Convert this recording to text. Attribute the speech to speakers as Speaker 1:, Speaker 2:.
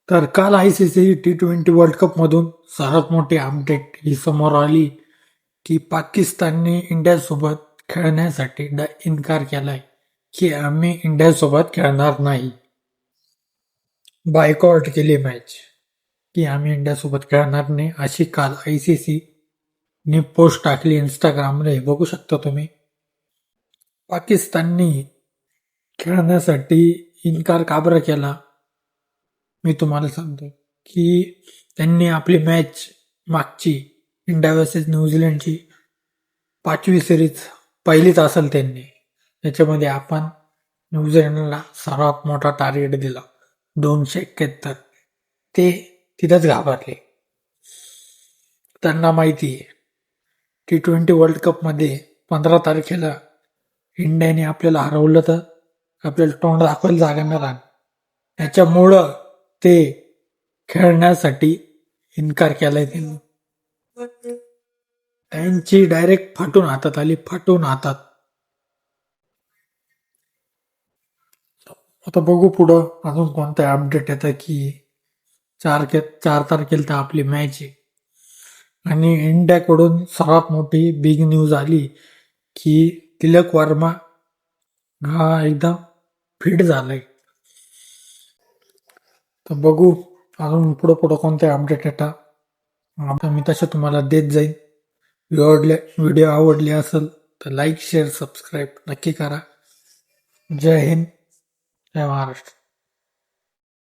Speaker 1: तर काल ICC T20 world कपमधून सर्वात मोठी अपडेट ही समोर आली की पाकिस्तानने इंडियासोबत खेळण्यासाठी इन्कार केलाय की आम्ही इंडियासोबत खेळणार नाही. बायकॉट केली मॅच की आम्ही इंडियासोबत खेळणार नाही अशी काल ICC ने पोस्ट टाकली इंस्टाग्रामला. बघू शकता तुम्ही. पाकिस्ताननी खेळण्यासाठी इन्कार का बरं केला मी तुम्हाला सांगतो की त्यांनी आपली मॅच मागची इंडिया वर्सेस न्यूझीलंडची 5वी सिरीज पहिलीच असेल त्यांनी. त्याच्यामध्ये आपण न्यूझीलंडला सर्वात मोठा टार्गेट दिला 271. ते तिथंच घाबरले. त्यांना माहिती आहे T20 वर्ल्ड कपमध्ये 15 तारखेला इंडियाने आपल्याला हरवलं तर आपल्याला तोंड दाखवायला जागा नाही राहणार. त्याच्यामुळं ते खेळण्यासाठी इन्कार केलाय त्यांनी. त्यांची डायरेक्ट फाटून हातात आली, फाटून हातात. आता बघू पुढं अजून कोणतं अपडेट येतं की 4 तारखेला तर आपली मॅच आहे. आणि इंडियाकडून सर्वात मोठी बिग न्यूज आली की तिलक वर्मा हा एकदम फिट झालाय. तर बघू अजून पुढं पुढं कोणते अपडेट येतात. आता मी तसे तुम्हाला देत जाईन. व्हिडिओ आवडले असेल तर लाईक शेअर सबस्क्राईब नक्की करा. जय हिंद, जय महाराष्ट्र.